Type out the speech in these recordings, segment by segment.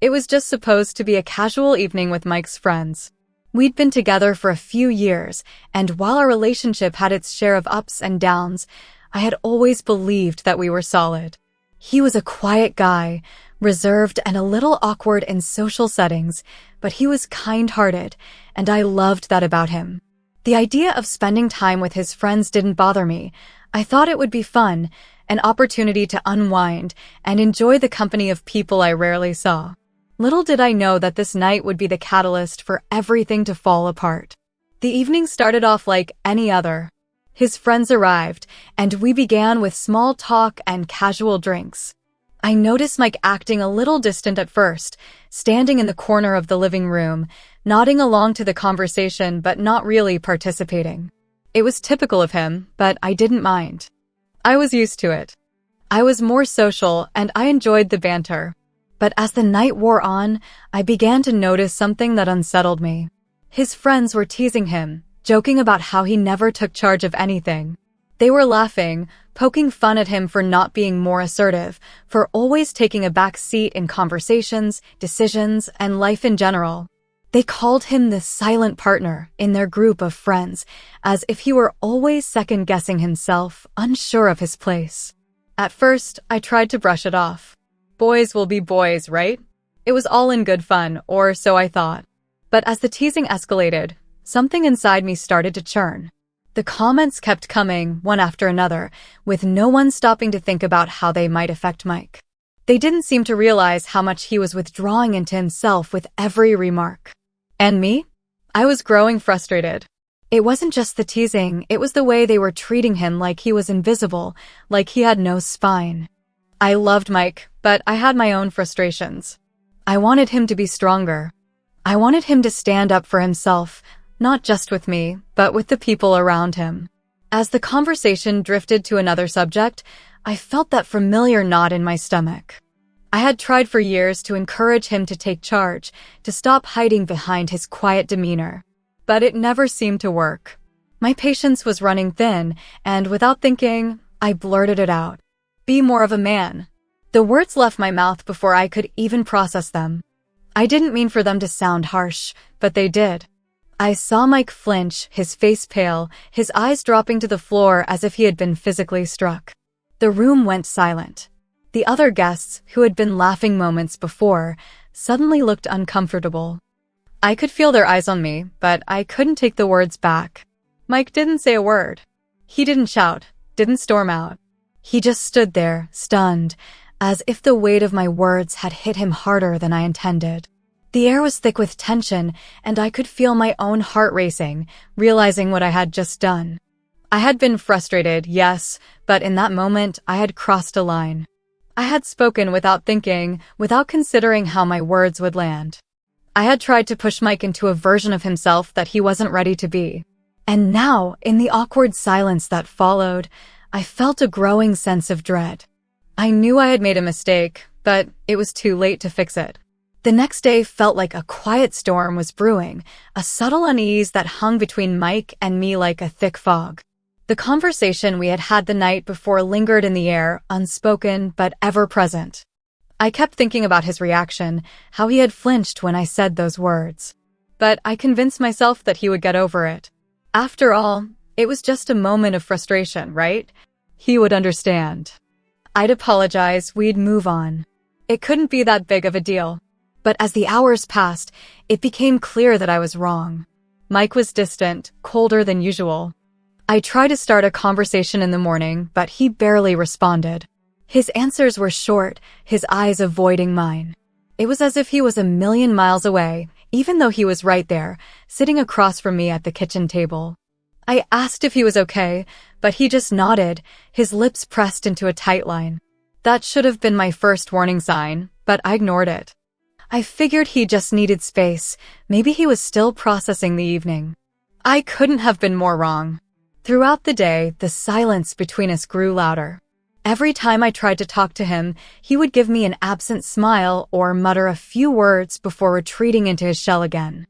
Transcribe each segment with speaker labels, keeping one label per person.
Speaker 1: It was just supposed to be a casual evening with Mike's friends. We'd been together for a few years, and while our relationship had its share of ups and downs, I had always believed that we were solid. He was a quiet guy, reserved and a little awkward in social settings, but he was kind-hearted, and I loved that about him. The idea of spending time with his friends didn't bother me. I thought it would be fun, an opportunity to unwind and enjoy the company of people I rarely saw. Little did I know that this night would be the catalyst for everything to fall apart. The evening started off like any other. His friends arrived, and we began with small talk and casual drinks. I noticed Mike acting a little distant at first, standing in the corner of the living room, nodding along to the conversation but not really participating. It was typical of him, but I didn't mind. I was used to it. I was more social, and I enjoyed the banter. But as the night wore on, I began to notice something that unsettled me. His friends were teasing him, joking about how he never took charge of anything. They were laughing, poking fun at him for not being more assertive, for always taking a back seat in conversations, decisions, and life in general. They called him the silent partner in their group of friends, as if he were always second-guessing himself, unsure of his place. At first, I tried to brush it off. Boys will be boys, right? It was all in good fun, or so I thought. But as the teasing escalated, something inside me started to churn. The comments kept coming, one after another, with no one stopping to think about how they might affect Mike. They didn't seem to realize how much he was withdrawing into himself with every remark. And me? I was growing frustrated. It wasn't just the teasing, it was the way they were treating him like he was invisible, like he had no spine. I loved Mike, but I had my own frustrations. I wanted him to be stronger. I wanted him to stand up for himself, not just with me, but with the people around him. As the conversation drifted to another subject, I felt that familiar knot in my stomach. I had tried for years to encourage him to take charge, to stop hiding behind his quiet demeanor. But it never seemed to work. My patience was running thin, and without thinking, I blurted it out. Be more of a man. The words left my mouth before I could even process them. I didn't mean for them to sound harsh, but they did. I saw Mike flinch, his face pale, his eyes dropping to the floor as if he had been physically struck. The room went silent. The other guests, who had been laughing moments before, suddenly looked uncomfortable. I could feel their eyes on me, but I couldn't take the words back. Mike didn't say a word. He didn't shout, didn't storm out. He just stood there, stunned, as if the weight of my words had hit him harder than I intended. The air was thick with tension, and I could feel my own heart racing, realizing what I had just done. I had been frustrated, yes, but in that moment, I had crossed a line. I had spoken without thinking, without considering how my words would land. I had tried to push Mike into a version of himself that he wasn't ready to be. And now, in the awkward silence that followed, I felt a growing sense of dread. I knew I had made a mistake, but it was too late to fix it. The next day felt like a quiet storm was brewing, a subtle unease that hung between Mike and me like a thick fog. The conversation we had had the night before lingered in the air, unspoken but ever-present. I kept thinking about his reaction, how he had flinched when I said those words. But I convinced myself that he would get over it. After all, it was just a moment of frustration, right? He would understand. I'd apologize, we'd move on. It couldn't be that big of a deal. But as the hours passed, it became clear that I was wrong. Mike was distant, colder than usual. I tried to start a conversation in the morning, but he barely responded. His answers were short, his eyes avoiding mine. It was as if he was a million miles away, even though he was right there, sitting across from me at the kitchen table. I asked if he was okay, but he just nodded, his lips pressed into a tight line. That should have been my first warning sign, but I ignored it. I figured he just needed space. Maybe he was still processing the evening. I couldn't have been more wrong. Throughout the day, the silence between us grew louder. Every time I tried to talk to him, he would give me an absent smile or mutter a few words before retreating into his shell again.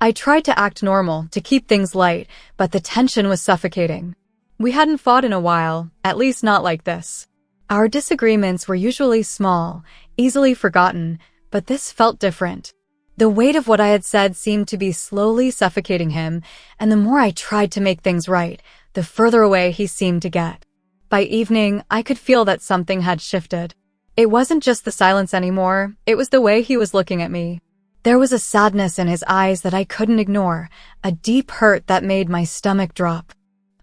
Speaker 1: I tried to act normal, to keep things light, but the tension was suffocating. We hadn't fought in a while, at least not like this. Our disagreements were usually small, easily forgotten, but this felt different. The weight of what I had said seemed to be slowly suffocating him, and the more I tried to make things right, the further away he seemed to get. By evening, I could feel that something had shifted. It wasn't just the silence anymore, it was the way he was looking at me. There was a sadness in his eyes that I couldn't ignore, a deep hurt that made my stomach drop.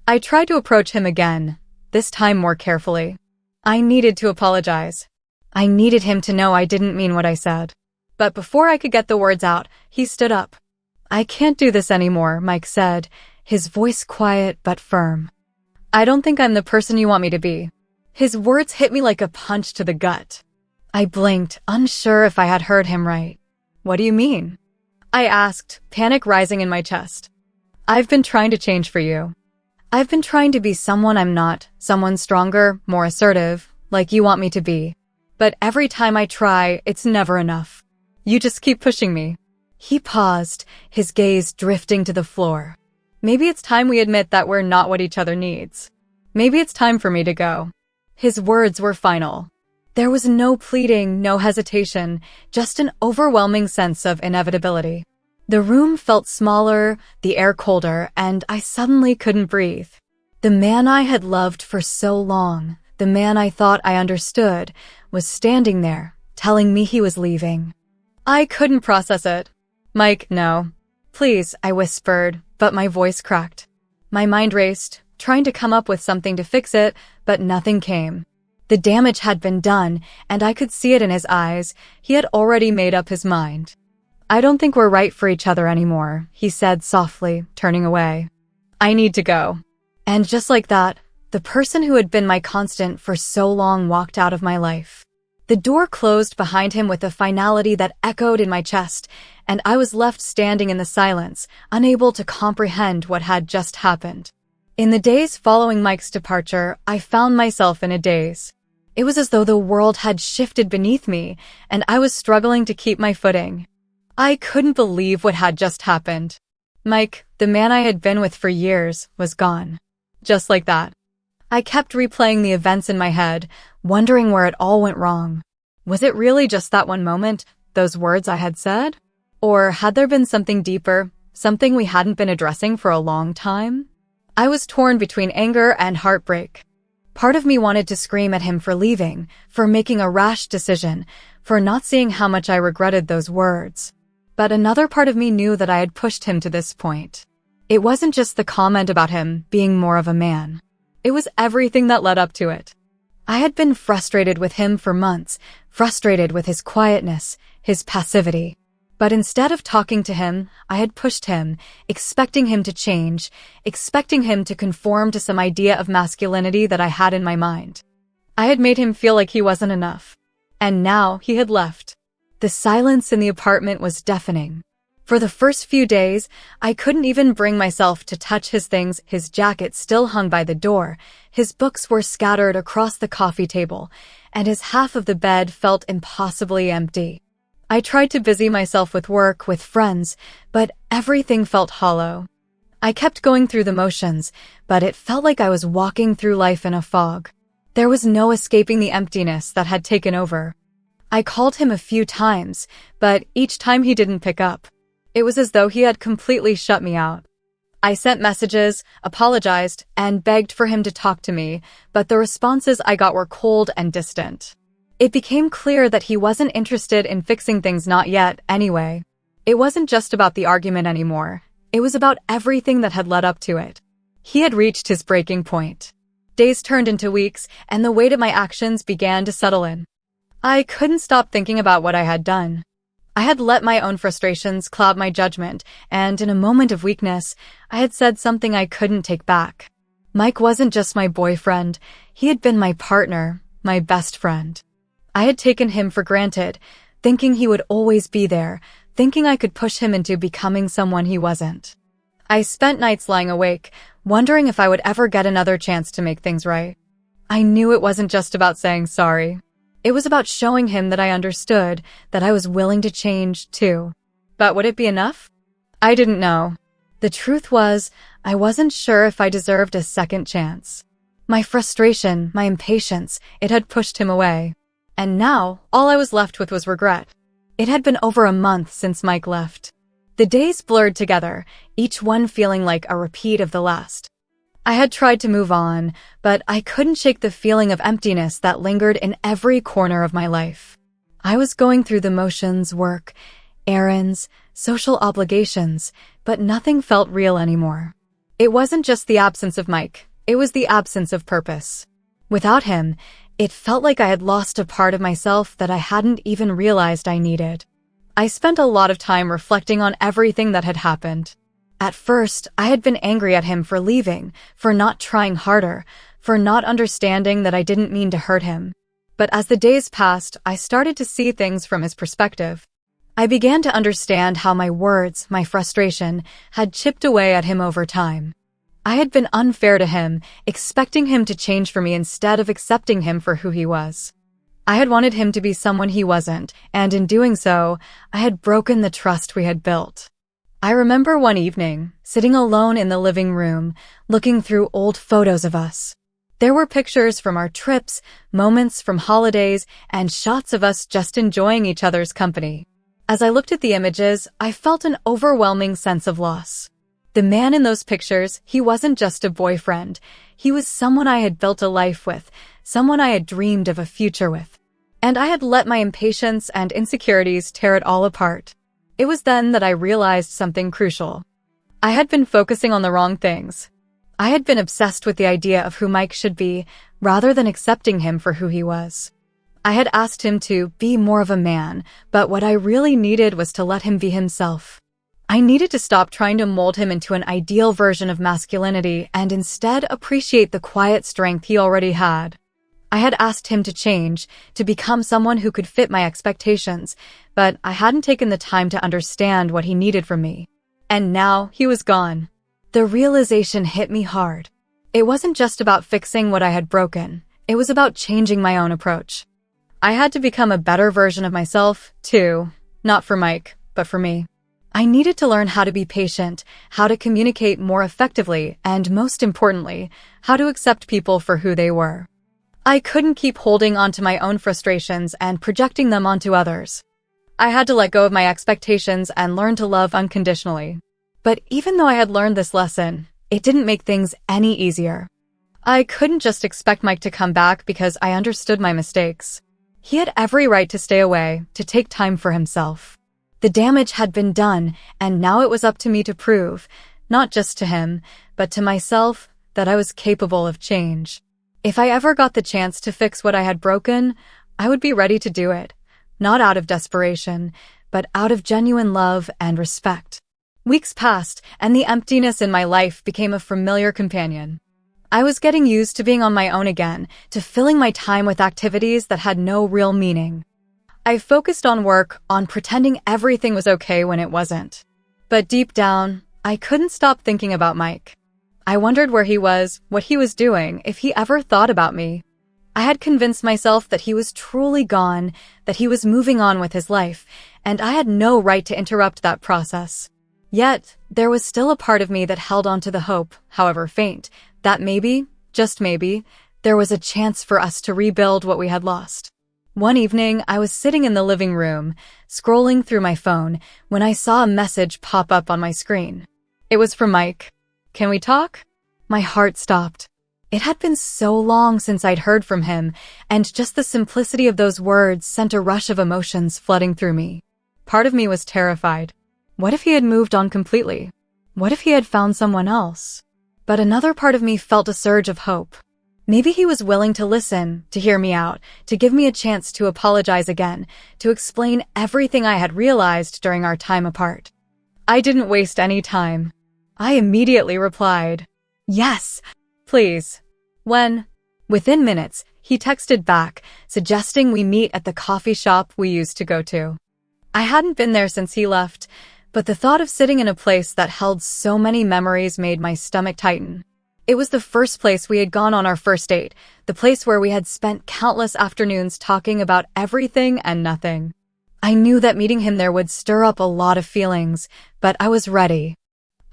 Speaker 1: I tried to approach him again, this time more carefully. I needed to apologize. I needed him to know I didn't mean what I said. But before I could get the words out, he stood up. "I can't do this anymore," Mike said, his voice quiet but firm. "I don't think I'm the person you want me to be." His words hit me like a punch to the gut. I blinked, unsure if I had heard him right. "What do you mean?" I asked, panic rising in my chest. "I've been trying to change for you. I've been trying to be someone I'm not, someone stronger, more assertive, like you want me to be. But every time I try, it's never enough. You just keep pushing me." He paused, his gaze drifting to the floor. "Maybe it's time we admit that we're not what each other needs. Maybe it's time for me to go." His words were final. There was no pleading, no hesitation, just an overwhelming sense of inevitability. The room felt smaller, the air colder, and I suddenly couldn't breathe. The man I had loved for so long, the man I thought I understood, was standing there, telling me he was leaving. I couldn't process it. "Mike, no. Please," I whispered, but my voice cracked. My mind raced, trying to come up with something to fix it, but nothing came. The damage had been done, and I could see it in his eyes. He had already made up his mind. "I don't think we're right for each other anymore," he said softly, turning away. "I need to go." And just like that, the person who had been my constant for so long walked out of my life. The door closed behind him with a finality that echoed in my chest, and I was left standing in the silence, unable to comprehend what had just happened. In the days following Mike's departure, I found myself in a daze. It was as though the world had shifted beneath me, and I was struggling to keep my footing. I couldn't believe what had just happened. Mike, the man I had been with for years, was gone. Just like that. I kept replaying the events in my head, wondering where it all went wrong. Was it really just that one moment, those words I had said? Or had there been something deeper, something we hadn't been addressing for a long time? I was torn between anger and heartbreak. Part of me wanted to scream at him for leaving, for making a rash decision, for not seeing how much I regretted those words. But another part of me knew that I had pushed him to this point. It wasn't just the comment about him being more of a man. It was everything that led up to it. I had been frustrated with him for months, frustrated with his quietness, his passivity. But instead of talking to him, I had pushed him, expecting him to change, expecting him to conform to some idea of masculinity that I had in my mind. I had made him feel like he wasn't enough. And now he had left. The silence in the apartment was deafening. For the first few days, I couldn't even bring myself to touch his things. His jacket still hung by the door, his books were scattered across the coffee table, and his half of the bed felt impossibly empty. I tried to busy myself with work, with friends, but everything felt hollow. I kept going through the motions, but it felt like I was walking through life in a fog. There was no escaping the emptiness that had taken over. I called him a few times, but each time he didn't pick up. It was as though he had completely shut me out. I sent messages, apologized, and begged for him to talk to me, but the responses I got were cold and distant. It became clear that he wasn't interested in fixing things, not yet, anyway. It wasn't just about the argument anymore. It was about everything that had led up to it. He had reached his breaking point. Days turned into weeks, and the weight of my actions began to settle in. I couldn't stop thinking about what I had done. I had let my own frustrations cloud my judgment, and in a moment of weakness, I had said something I couldn't take back. Mike wasn't just my boyfriend, he had been my partner, my best friend. I had taken him for granted, thinking he would always be there, thinking I could push him into becoming someone he wasn't. I spent nights lying awake, wondering if I would ever get another chance to make things right. I knew it wasn't just about saying sorry. It was about showing him that I understood, that I was willing to change, too. But would it be enough? I didn't know. The truth was, I wasn't sure if I deserved a second chance. My frustration, my impatience, it had pushed him away. And now, all I was left with was regret. It had been over a month since Mike left. The days blurred together, each one feeling like a repeat of the last. I had tried to move on, but I couldn't shake the feeling of emptiness that lingered in every corner of my life. I was going through the motions, work, errands, social obligations, but nothing felt real anymore. It wasn't just the absence of Mike, it was the absence of purpose. Without him, it felt like I had lost a part of myself that I hadn't even realized I needed. I spent a lot of time reflecting on everything that had happened. At first, I had been angry at him for leaving, for not trying harder, for not understanding that I didn't mean to hurt him. But as the days passed, I started to see things from his perspective. I began to understand how my words, my frustration, had chipped away at him over time. I had been unfair to him, expecting him to change for me instead of accepting him for who he was. I had wanted him to be someone he wasn't, and in doing so, I had broken the trust we had built. I remember one evening, sitting alone in the living room, looking through old photos of us. There were pictures from our trips, moments from holidays, and shots of us just enjoying each other's company. As I looked at the images, I felt an overwhelming sense of loss. The man in those pictures, he wasn't just a boyfriend. He was someone I had built a life with, someone I had dreamed of a future with. And I had let my impatience and insecurities tear it all apart. It was then that I realized something crucial. I had been focusing on the wrong things. I had been obsessed with the idea of who Mike should be, rather than accepting him for who he was. I had asked him to be more of a man, but what I really needed was to let him be himself. I needed to stop trying to mold him into an ideal version of masculinity and instead appreciate the quiet strength he already had. I had asked him to change, to become someone who could fit my expectations, but I hadn't taken the time to understand what he needed from me. And now he was gone. The realization hit me hard. It wasn't just about fixing what I had broken. It was about changing my own approach. I had to become a better version of myself, too. Not for Mike, but for me. I needed to learn how to be patient, how to communicate more effectively, and most importantly, how to accept people for who they were. I couldn't keep holding onto my own frustrations and projecting them onto others. I had to let go of my expectations and learn to love unconditionally. But even though I had learned this lesson, it didn't make things any easier. I couldn't just expect Mike to come back because I understood my mistakes. He had every right to stay away, to take time for himself. The damage had been done, and now it was up to me to prove, not just to him, but to myself, that I was capable of change. If I ever got the chance to fix what I had broken, I would be ready to do it, not out of desperation, but out of genuine love and respect. Weeks passed, and the emptiness in my life became a familiar companion. I was getting used to being on my own again, to filling my time with activities that had no real meaning. I focused on work, on pretending everything was okay when it wasn't. But deep down, I couldn't stop thinking about Mike. I wondered where he was, what he was doing, if he ever thought about me. I had convinced myself that he was truly gone, that he was moving on with his life, and I had no right to interrupt that process. Yet, there was still a part of me that held on to the hope, however faint, that maybe, just maybe, there was a chance for us to rebuild what we had lost. One evening, I was sitting in the living room, scrolling through my phone, when I saw a message pop up on my screen. It was from Mike. "Can we talk?" My heart stopped. It had been so long since I'd heard from him, and just the simplicity of those words sent a rush of emotions flooding through me. Part of me was terrified. What if he had moved on completely? What if he had found someone else? But another part of me felt a surge of hope. Maybe he was willing to listen, to hear me out, to give me a chance to apologize again, to explain everything I had realized during our time apart. I didn't waste any time. I immediately replied, "Yes, please." When, within minutes, he texted back, suggesting we meet at the coffee shop we used to go to. I hadn't been there since he left, but the thought of sitting in a place that held so many memories made my stomach tighten. It was the first place we had gone on our first date, the place where we had spent countless afternoons talking about everything and nothing. I knew that meeting him there would stir up a lot of feelings, but I was ready.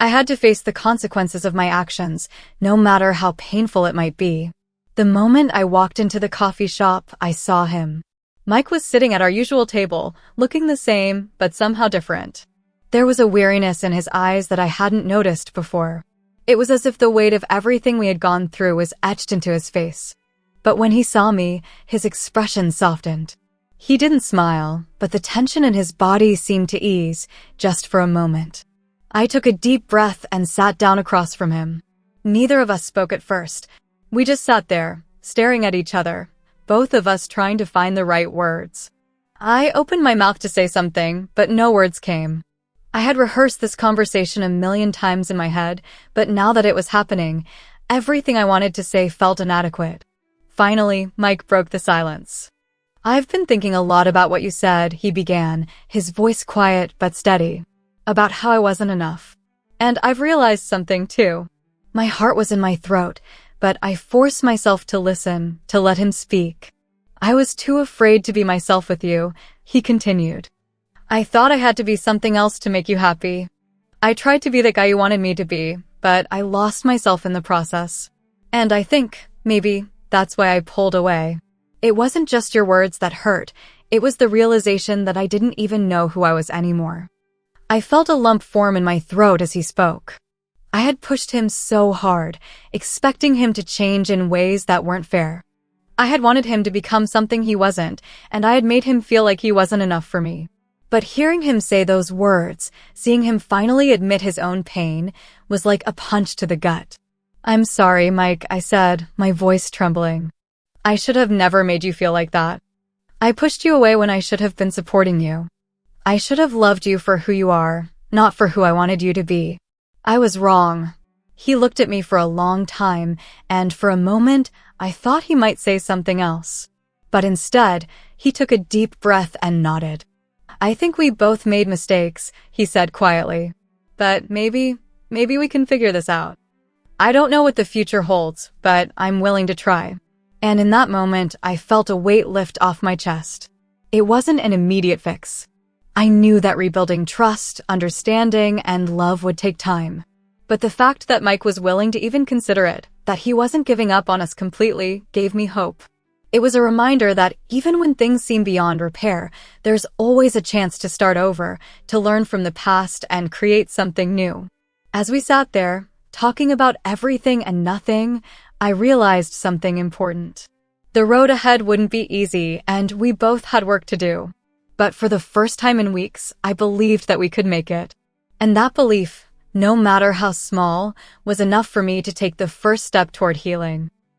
Speaker 1: I had to face the consequences of my actions, no matter how painful it might be. The moment I walked into the coffee shop, I saw him. Mike was sitting at our usual table, looking the same, but somehow different. There was a weariness in his eyes that I hadn't noticed before. It was as if the weight of everything we had gone through was etched into his face. But when he saw me, his expression softened. He didn't smile, but the tension in his body seemed to ease, just for a moment. I took a deep breath and sat down across from him. Neither of us spoke at first. We just sat there, staring at each other, both of us trying to find the right words. I opened my mouth to say something, but no words came. I had rehearsed this conversation a million times in my head, but now that it was happening, everything I wanted to say felt inadequate. Finally, Mike broke the silence. "I've been thinking a lot about what you said," he began, his voice quiet but steady, "about how I wasn't enough. And I've realized something too." My heart was in my throat, but I forced myself to listen, to let him speak. "I was too afraid to be myself with you," he continued. "I thought I had to be something else to make you happy. I tried to be the guy you wanted me to be, but I lost myself in the process. And I think, maybe, that's why I pulled away. It wasn't just your words that hurt, it was the realization that I didn't even know who I was anymore." I felt a lump form in my throat as he spoke. I had pushed him so hard, expecting him to change in ways that weren't fair. I had wanted him to become something he wasn't, and I had made him feel like he wasn't enough for me. But hearing him say those words, seeing him finally admit his own pain, was like a punch to the gut. "I'm sorry, Mike," I said, my voice trembling. "I should have never made you feel like that. I pushed you away when I should have been supporting you. I should have loved you for who you are, not for who I wanted you to be. I was wrong." He looked at me for a long time, and for a moment, I thought he might say something else. But instead, he took a deep breath and nodded. "I think we both made mistakes," he said quietly. "But maybe we can figure this out. I don't know what the future holds, but I'm willing to try." And in that moment, I felt a weight lift off my chest. It wasn't an immediate fix. I knew that rebuilding trust, understanding, and love would take time. But the fact that Mike was willing to even consider it, that he wasn't giving up on us completely, gave me hope. It was a reminder that even when things seem beyond repair, there's always a chance to start over, to learn from the past and create something new. As we sat there, talking about everything and nothing, I realized something important. The road ahead wouldn't be easy, and we both had work to do. But for the first time in weeks, I believed that we could make it. And that belief, no matter how small, was enough for me to take the first step toward healing.